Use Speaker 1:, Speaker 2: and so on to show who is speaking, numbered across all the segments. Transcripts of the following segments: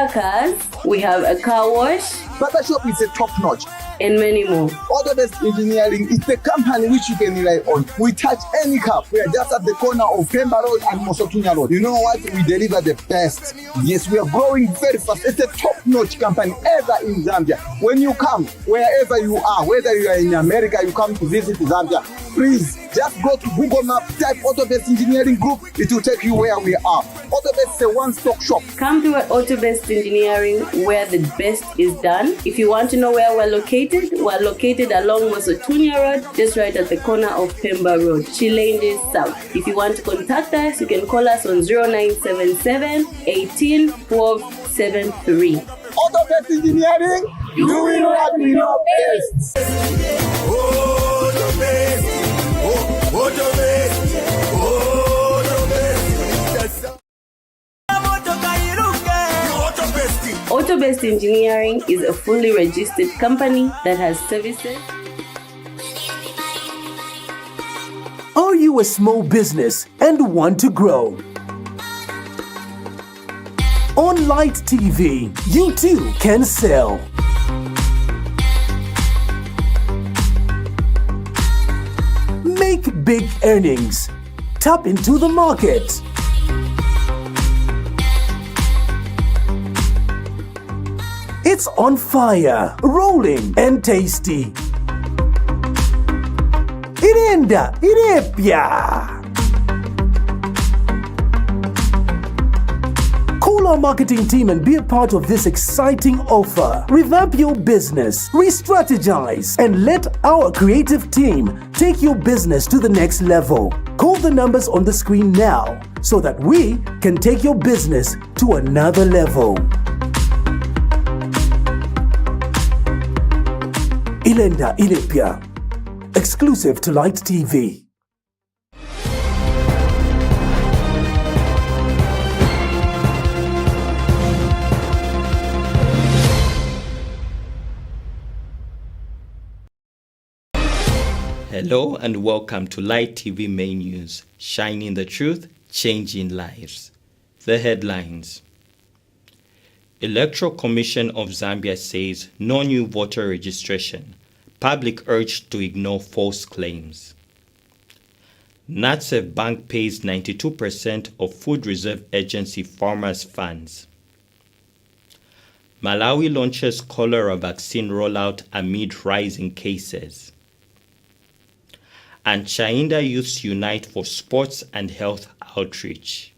Speaker 1: Kia cars, we have a car wash,
Speaker 2: Bata Shop is a top-notch.
Speaker 1: and many more.
Speaker 2: Autobest Engineering is the company which you can rely on. We touch any car. We are just at the corner of Pemba Road and Mosotunya Road. You know what? We deliver the best. Yes, we are growing very fast. It's a top-notch company ever in Zambia. When you come, wherever you are, whether you are in America, you come to visit Zambia, please just go to Google Maps, type Autobest Engineering Group. It will take you where we are. Autobest is a one-stop shop.
Speaker 1: Come to Autobest Engineering, where the best is done. If you want to know where we're located along Mosotunya Road, just right at the corner of Pemba Road, Chilenge South. If you want to contact us, you can call us on 0977 18 12 73.
Speaker 2: Autobest Engineering, doing what we know best.
Speaker 1: Autobest Engineering is a fully registered company that has services.
Speaker 3: Are you a small business and want to grow? On Light TV, you too can sell. Make big earnings. Tap into the market. It's on fire, rolling and tasty. Irenda, irepia. Call our marketing team and be a part of this exciting offer. Revamp your business, re-strategize, and let our creative team take your business to the next level. Call the numbers on the screen now so that we can take your business to another level. Ilenda Ilepia, exclusive to Light TV.
Speaker 4: Hello and welcome to Light TV Main News, shining the truth, changing lives. The headlines. Electoral Commission of Zambia says no new voter registration. Public urged to ignore false claims. NATSEF Bank pays 92% of Food Reserve Agency farmers' funds. Malawi launches cholera vaccine rollout amid rising cases. And Chainda youths unite for sports and health outreach.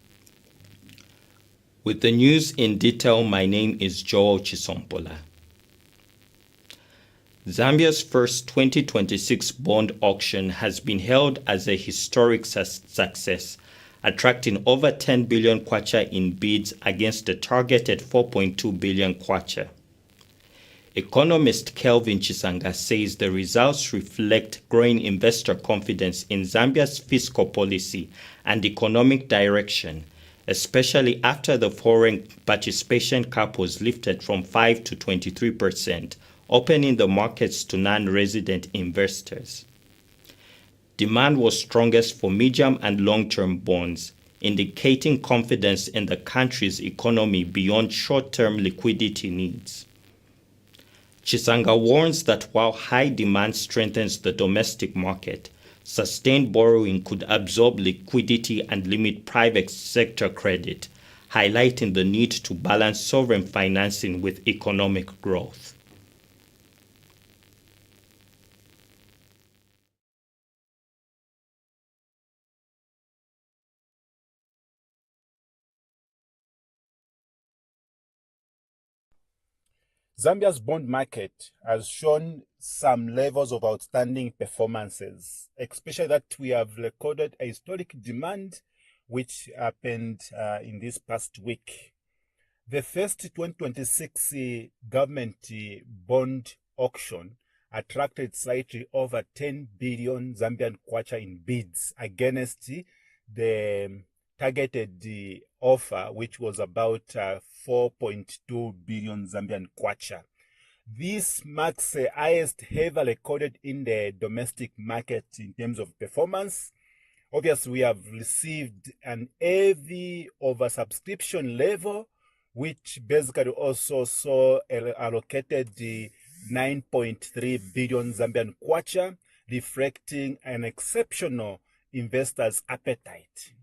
Speaker 4: With the news in detail, my name is Joel Chisompola. Zambia's first 2026 bond auction has been hailed as a historic success, attracting over 10 billion kwacha in bids against a targeted 4.2 billion kwacha. Economist Kelvin Chisanga says the results reflect growing investor confidence in Zambia's fiscal policy and economic direction, especially after the foreign participation cap was lifted from 5 to 23%, opening the markets to non-resident investors. Demand was strongest for medium and long-term bonds, indicating confidence in the country's economy beyond short-term liquidity needs. Chisanga warns that while high demand strengthens the domestic market, sustained borrowing could absorb liquidity and limit private sector credit, highlighting the need to balance sovereign financing with economic growth.
Speaker 5: Zambia's bond market has shown some levels of outstanding performances, especially that we have recorded a historic demand which happened in this past week. The first 2026 government bond auction attracted slightly over 10 billion Zambian kwacha in bids against the targeted offer, which was about 4.2 billion Zambian kwacha. This marks the highest ever recorded in the domestic market in terms of performance. Obviously, we have received an heavy oversubscription level, which basically also saw allocated the 9.3 billion Zambian kwacha, reflecting an exceptional investor's appetite.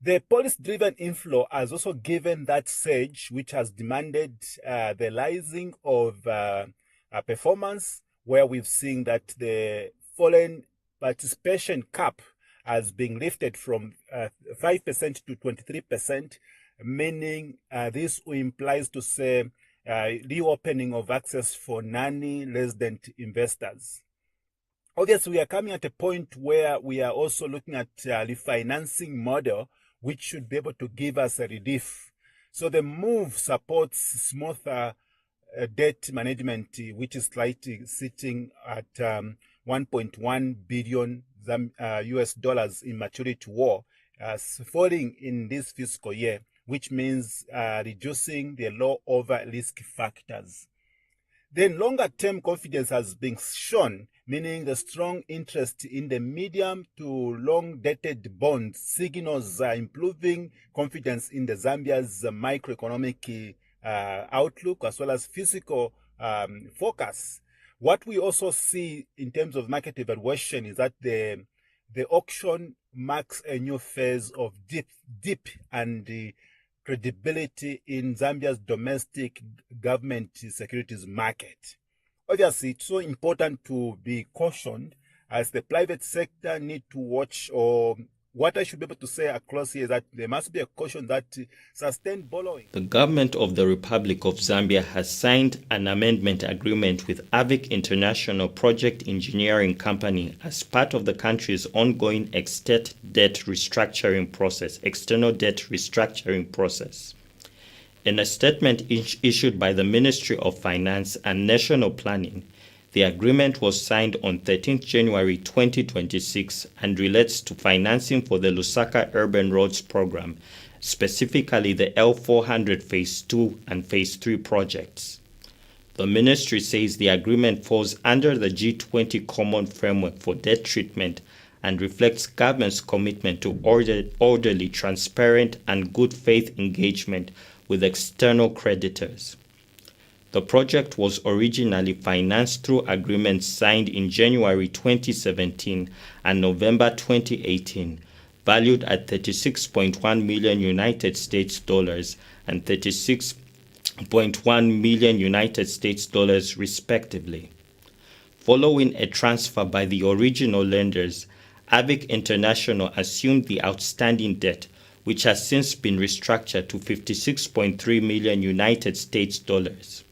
Speaker 5: The policy-driven inflow has also given that surge, which has demanded the rising of performance, where we've seen that the foreign participation cap has been lifted from 5% to 23%, meaning this implies to say reopening of access for non-resident investors. Obviously, we are coming at a point where we are also looking at a refinancing model, which should be able to give us a relief. So the move supports smoother debt management, which is slightly sitting at 1.1 billion US dollars in maturity war, falling in this fiscal year, which means reducing the low over risk factors. Then longer term confidence has been shown, meaning the strong interest in the medium to long dated bonds signals improving confidence in the Zambia's macroeconomic outlook as well as physical focus. What we also see in terms of market evaluation is that the auction marks a new phase of deep and credibility in Zambia's domestic government securities market. Obviously, it's so important to be cautioned as the private sector need to watch, or what I should be able to say across here is that there must be a caution that sustained borrowing.
Speaker 4: The government of the Republic of Zambia has signed an amendment agreement with AVIC International Project Engineering Company as part of the country's ongoing external debt restructuring process. In a statement issued by the Ministry of Finance and National Planning, the agreement was signed on 13 January 2026 and relates to financing for the Lusaka Urban Roads Program, specifically the L400 Phase 2 and Phase 3 projects. The ministry says the agreement falls under the G20 Common Framework for Debt Treatment and reflects government's commitment to orderly, transparent, and good faith engagement with external creditors. The project was originally financed through agreements signed in January 2017 and November 2018, valued at 36.1 million United States dollars and 36.1 million United States dollars respectively. Following a transfer by the original lenders, AVIC International assumed the outstanding debt, which has since been restructured to 56.3 million United States dollars.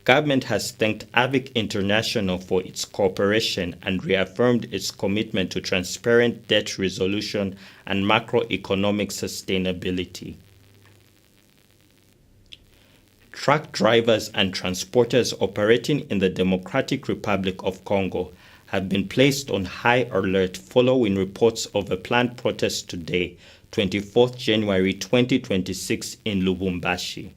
Speaker 4: Government has thanked AVIC International for its cooperation and reaffirmed its commitment to transparent debt resolution and macroeconomic sustainability. Truck drivers and transporters operating in the Democratic Republic of Congo have been placed on high alert following reports of a planned protest today, 24th January 2026 in Lubumbashi.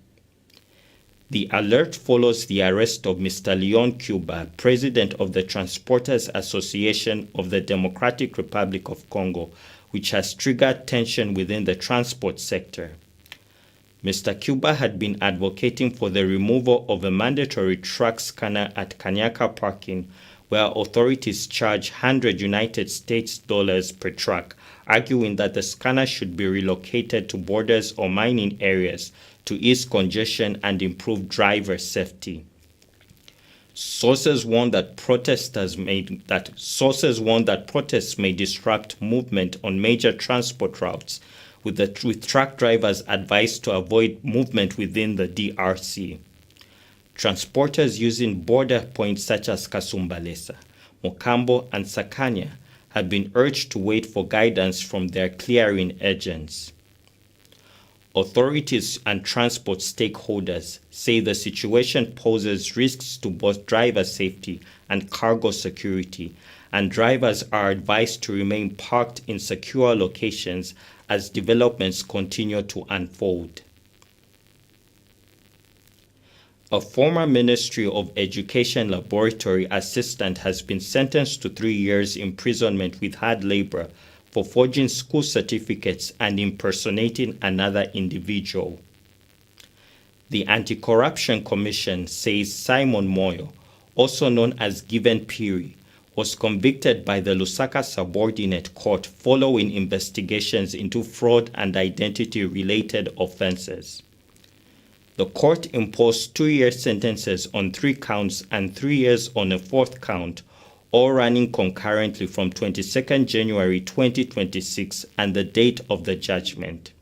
Speaker 4: The alert follows the arrest of Mr. Leon Cuba, president of the Transporters Association of the Democratic Republic of Congo, which has triggered tension within the transport sector. Mr. Cuba had been advocating for the removal of a mandatory truck scanner at Kanyaka parking, where authorities charge 100 United States dollars per truck, arguing that the scanner should be relocated to borders or mining areas to ease congestion and improve driver safety. Sources warn that protests may disrupt movement on major transport routes, with truck drivers advised to avoid movement within the DRC. Transporters using border points such as Kasumbalesa, Mokambo, and Sakanya have been urged to wait for guidance from their clearing agents. Authorities and transport stakeholders say the situation poses risks to both driver safety and cargo security, and drivers are advised to remain parked in secure locations as developments continue to unfold. A former Ministry of Education laboratory assistant has been sentenced to 3 years imprisonment with hard labor for forging school certificates and impersonating another individual. The Anti-Corruption Commission says Simon Moyo, also known as Given Phiri, was convicted by the Lusaka Subordinate Court following investigations into fraud and identity-related offenses. The court imposed 2-year sentences on 3 counts and 3 years on a 4th count, all running concurrently from 22nd January 2026 and the date of the judgment.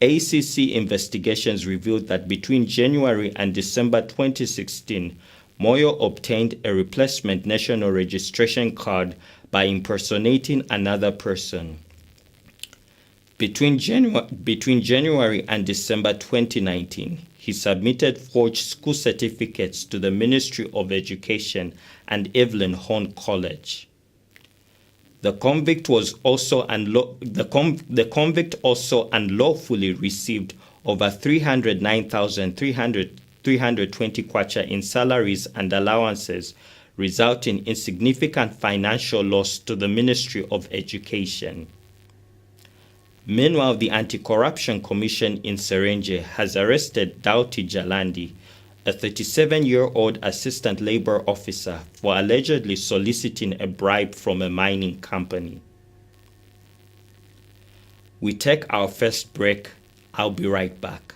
Speaker 4: ACC investigations revealed that between January and December 2016, Moyo obtained a replacement national registration card by impersonating another person. Between January and December 2019, he submitted forged school certificates to the Ministry of Education and Evelyn Horn College. The convict also unlawfully received over 309,320 kwacha in salaries and allowances, resulting in significant financial loss to the Ministry of Education. Meanwhile, the Anti-Corruption Commission in Serenje has arrested Dauti Jalandi, a 37-year-old assistant labor officer, for allegedly soliciting a bribe from a mining company. We take our first break. I'll be right back.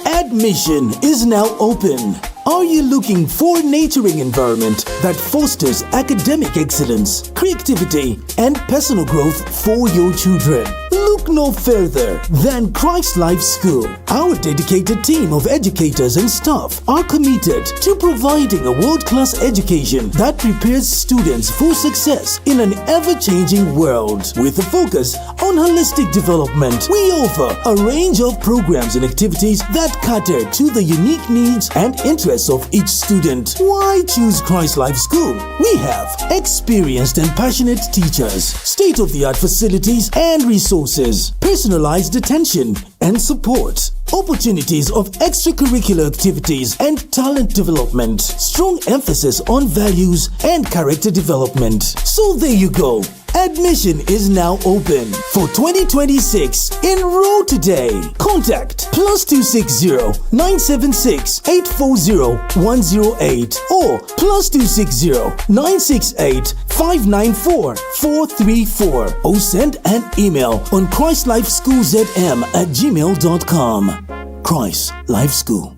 Speaker 3: Admission is now open. Are you looking for a nurturing environment that fosters academic excellence, creativity, and personal growth for your children? Look no further than Christ Life School. Our dedicated team of educators and staff are committed to providing a world-class education that prepares students for success in an ever-changing world. With a focus on holistic development, we offer a range of programs and activities that cater to the unique needs and interests of each student. Why choose Christ Life School? We have experienced and passionate teachers, state-of-the-art facilities and resources, personalized attention and support, opportunities of extracurricular activities and talent development, strong emphasis on values and character development. So there you go. Admission is now open for 2026. Enroll today. Contact +260 976 840 108 or +260 968 594 434 or send an email on christlifeschoolzm@gmail.com. Christ Life School.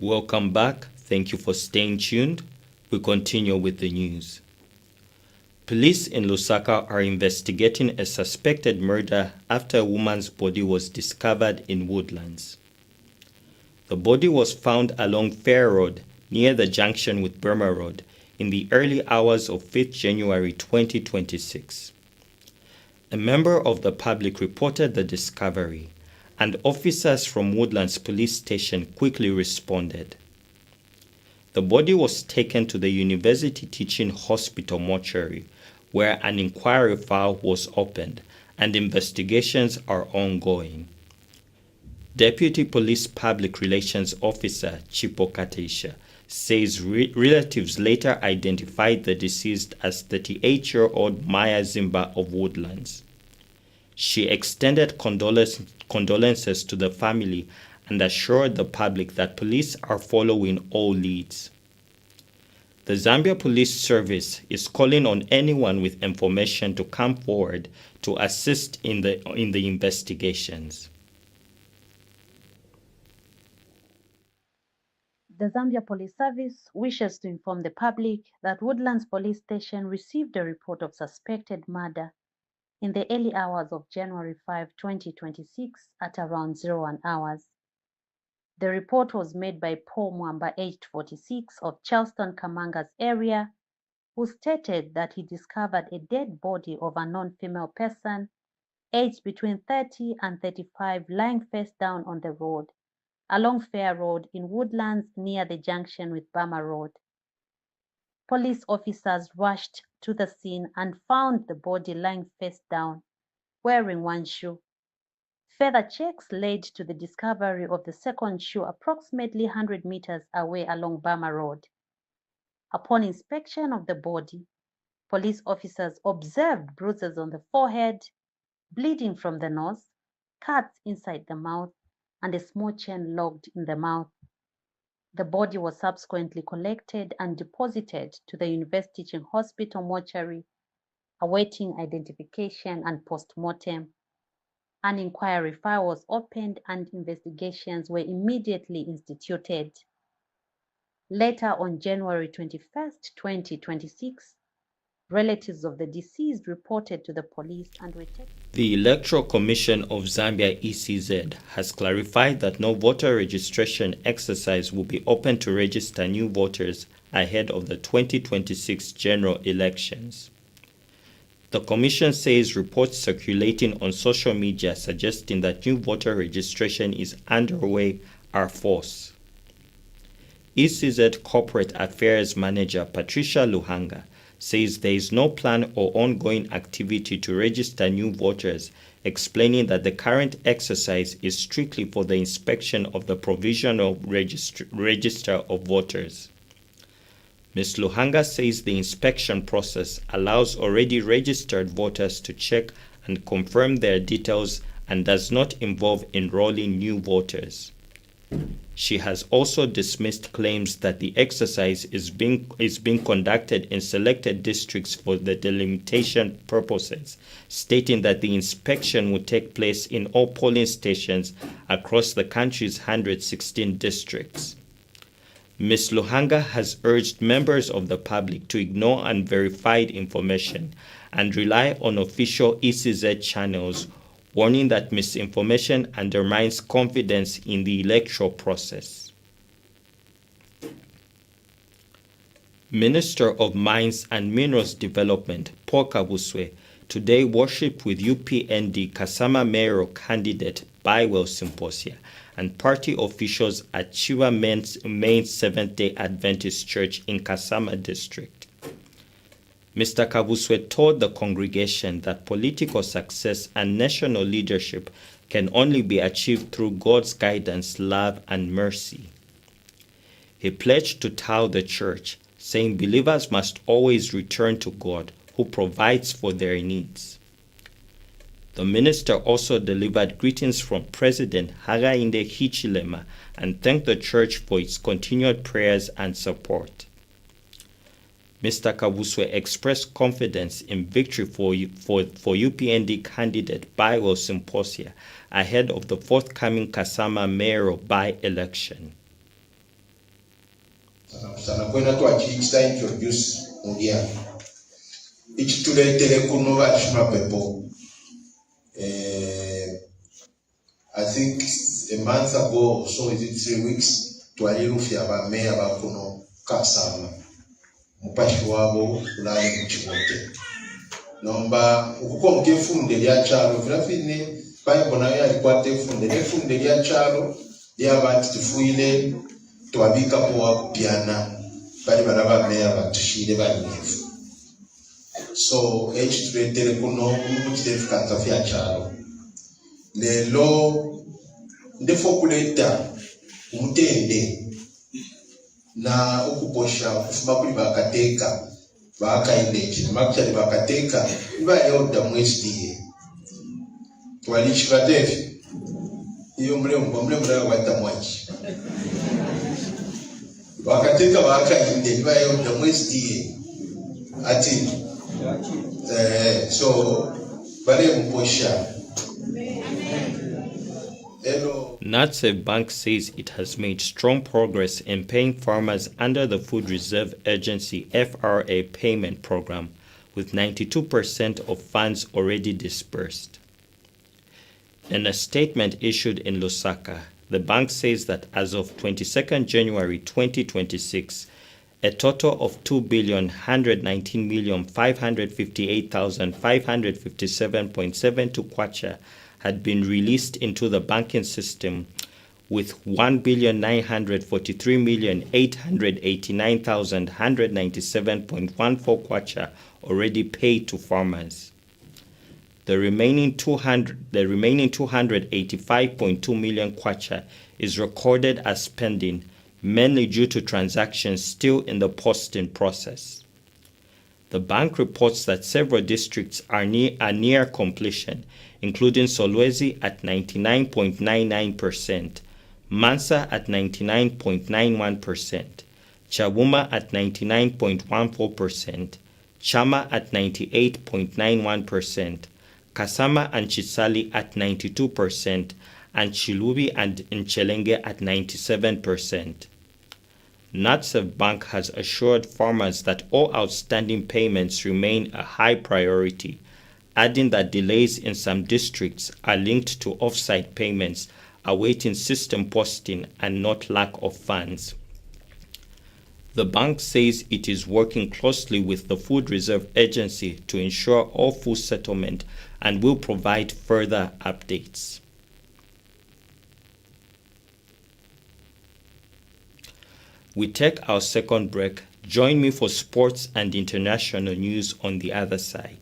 Speaker 4: Welcome back. Thank you for staying tuned. We continue with the news. Police in Lusaka are investigating a suspected murder after a woman's body was discovered in Woodlands. The body was found along Fair Road near the junction with Burma Road in the early hours of 5th January 2026. A member of the public reported the discovery, and officers from Woodlands Police Station quickly responded. The body was taken to the University Teaching Hospital mortuary, where an inquiry file was opened and investigations are ongoing. Deputy Police Public Relations Officer Chipo Kateisha says relatives later identified the deceased as 38-year-old Maya Zimba of Woodlands. She extended condolences to the family and assured the public that police are following all leads. The Zambia Police Service is calling on anyone with information to come forward to assist in the investigations.
Speaker 6: The Zambia Police Service wishes to inform the public that Woodlands Police Station received a report of suspected murder in the early hours of January 5, 2026 at around 01 hours. The report was made by Paul Mwamba, aged 46, of Charleston, Kamangas area, who stated that he discovered a dead body of a non-female person aged between 30 and 35 lying face down on the road along Fair Road in Woodlands near the junction with Bama Road. Police officers rushed to the scene and found the body lying face down, wearing one shoe. Further checks led to the discovery of the second shoe approximately 100 meters away along Bama Road. Upon inspection of the body, police officers observed bruises on the forehead, bleeding from the nose, cuts inside the mouth, and a small chain locked in the mouth. The body was subsequently collected and deposited to the University Teaching Hospital mortuary, awaiting identification and post-mortem. An inquiry file was opened and investigations were immediately instituted. Later on January 21st, 2026, relatives of the deceased reported to the police and were taken.
Speaker 4: The Electoral Commission of Zambia ECZ has clarified that no voter registration exercise will be open to register new voters ahead of the 2026 general elections. The Commission says reports circulating on social media suggesting that new voter registration is underway are false. ECZ Corporate Affairs Manager Patricia Luhanga says there is no plan or ongoing activity to register new voters, explaining that the current exercise is strictly for the inspection of the provisional register of voters. Ms. Luhanga says the inspection process allows already registered voters to check and confirm their details and does not involve enrolling new voters. She has also dismissed claims that the exercise is being conducted in selected districts for the delimitation purposes, stating that the inspection will take place in all polling stations across the country's 116 districts. Ms. Luhanga has urged members of the public to ignore unverified information and rely on official ECZ channels, warning that misinformation undermines confidence in the electoral process. Minister of Mines and Minerals Development, Paul Kabuswe, today worshipped with UPND Kasama mayoral candidate Bywell Symposia and party officials at Chiwa Main Seventh-day Adventist Church in Kasama District. Mr. Kabuswe told the congregation that political success and national leadership can only be achieved through God's guidance, love, and mercy. He pledged to tell the church, saying believers must always return to God, who provides for their needs. The minister also delivered greetings from President Hakainde Hichilema and thanked the church for its continued prayers and support. Mr. Kabuswe expressed confidence in victory for UPND candidate Bywell Symposia ahead of the forthcoming Kasama mayoral by-election.
Speaker 7: I think a month ago or so, is it 3 weeks, twalirufya abameya bakuno Kasama mupashi wabo ulali muchibote nomba ukuko mkefunde lya chalo vilafine Bible nayo alikuwa tefunde lya chalo lya bantu tufuile twabika po kupiana bali banabameya batushire bali nefu. So H3 kuno mukitefukanza vya chalo lelo ndefo kuleta umutende na ukubosha kufuma kuli bakateka bakaindeje makuchali bakateka iba yoda mwesti twalishi batefi iyo mlembo wata mwachi Wakatika wakayinde nibayonda mwezi ati so bale mposha.
Speaker 4: NatSave Bank says it has made strong progress in paying farmers under the Food Reserve Agency FRA payment program, with 92% of funds already disbursed. In a statement issued in Lusaka, the bank says that as of 22nd January 2026, a total of 2,119,558,557.72 kwacha had been released into the banking system, with 1,943,889,197.14 kwacha already paid to farmers. The remaining 285.2 million kwacha is recorded as pending, mainly due to transactions still in the posting process. The bank reports that several districts are near completion, including Solwezi at 99.99%, Mansa at 99.91%, Chabuma at 99.14%, Chama at 98.91%, Kasama and Chitsali at 92%, and Chilubi and Nchelenge at 97%. NatSave Bank has assured farmers that all outstanding payments remain a high priority, adding that delays in some districts are linked to off-site payments awaiting system posting and not lack of funds. The bank says it is working closely with the Food Reserve Agency to ensure all full settlement and will provide further updates. We take our second break. Join me for sports and international news on the other side.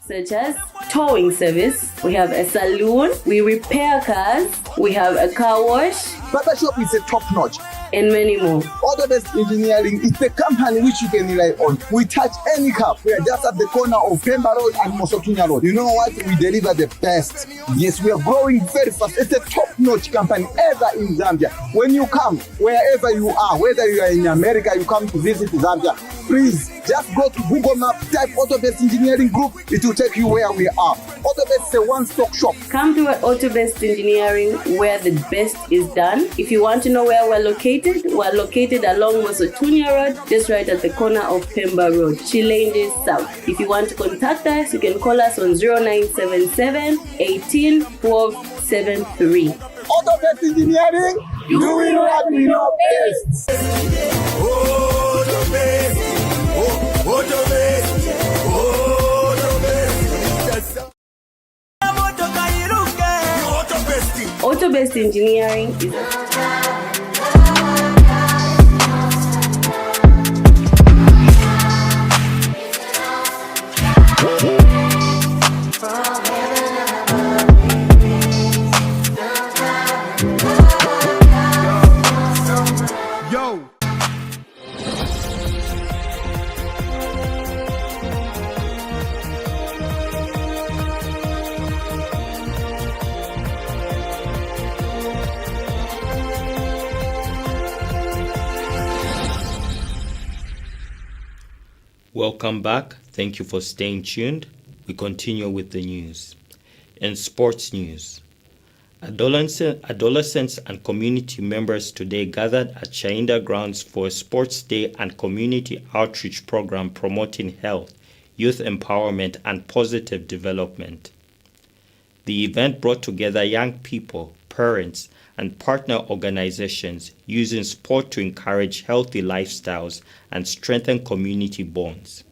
Speaker 1: Such as towing service, we have a saloon, we repair cars, we have a car wash,
Speaker 2: Barbershop is a top-notch.
Speaker 1: and many more.
Speaker 2: Autobest Engineering is the company which you can rely on. We touch any car. We are just at the corner of Pemba Road and Mosotunya Road. You know what? We deliver the best. Yes, we are growing very fast. It's a top-notch company ever in Zambia. When you come, wherever you are, whether you are in America, you come to visit Zambia, please just go to Google Map, type Autobest Engineering Group. It will take you where we are. Autobest is a one-stop shop.
Speaker 1: Come to Autobest Engineering, where the best is done. If you want to know where we're located along Mosotunya Road, just right at the corner of Pemba Road, Chilende South. If you want to contact us, you can call us on 0977 18 12 73.
Speaker 2: Autobest Engineering, doing what we know best.
Speaker 1: Autobest Engineering is
Speaker 4: Welcome back. Thank you for staying tuned. We continue with the news. In sports news, adolescents and community members today gathered at Chainda grounds for a sports day and community outreach program promoting health, youth empowerment, and positive development. The event brought together young people, parents, and partner organizations using sport to encourage healthy lifestyles and strengthen community bonds.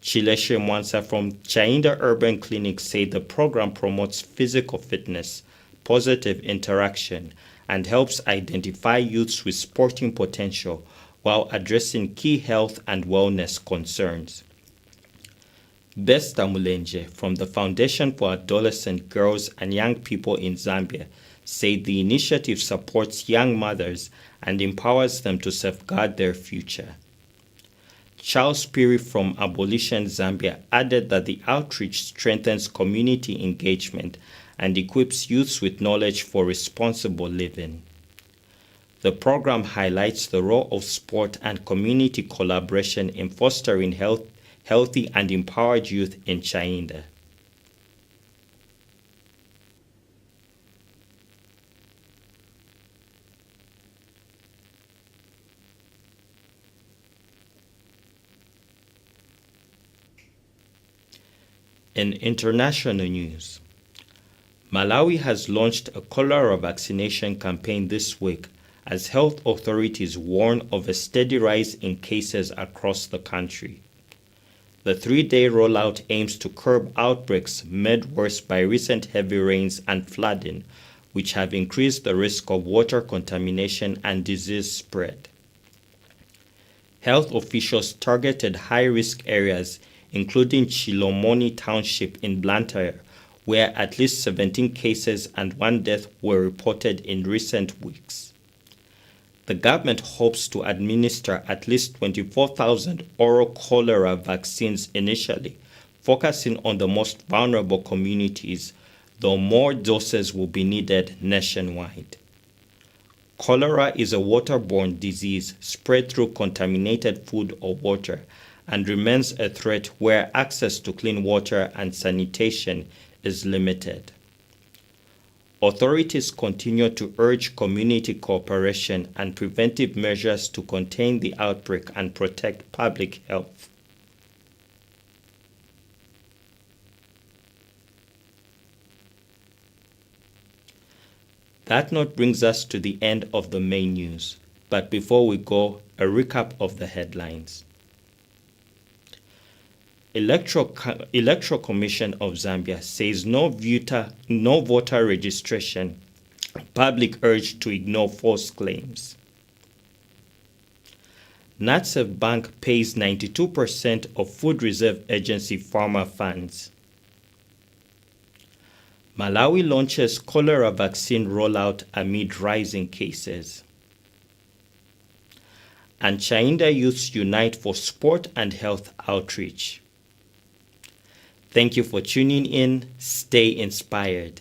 Speaker 4: Chileshe Mwansa from Chainda Urban Clinic said the program promotes physical fitness, positive interaction, and helps identify youths with sporting potential while addressing key health and wellness concerns. Besta Mulenje from the Foundation for Adolescent Girls and Young People in Zambia said the initiative supports young mothers and empowers them to safeguard their future. Charles Piri from Abolition Zambia added that the outreach strengthens community engagement and equips youths with knowledge for responsible living. The program highlights the role of sport and community collaboration in fostering healthy and empowered youth in Chainda. In international news, Malawi has launched a cholera vaccination campaign this week as health authorities warn of a steady rise in cases across the country. The 3-day rollout aims to curb outbreaks made worse by recent heavy rains and flooding, which have increased the risk of water contamination and disease spread. Health officials targeted high-risk areas including Chilomoni Township in Blantyre, where at least 17 cases and 1 death were reported in recent weeks. The government hopes to administer at least 24,000 oral cholera vaccines initially, focusing on the most vulnerable communities, though more doses will be needed nationwide. Cholera is a waterborne disease spread through contaminated food or water and remains a threat where access to clean water and sanitation is limited. Authorities continue to urge community cooperation and preventive measures to contain the outbreak and protect public health. That note brings us to the end of the main news. But before we go, a recap of the headlines. Electoral Commission of Zambia says no voter registration. Public urged to ignore false claims. NatSave Bank pays 92% of Food Reserve Agency farmer funds. Malawi launches cholera vaccine rollout amid rising cases. And Chainda youths unite for sport and health outreach. Thank you for tuning in. Stay inspired.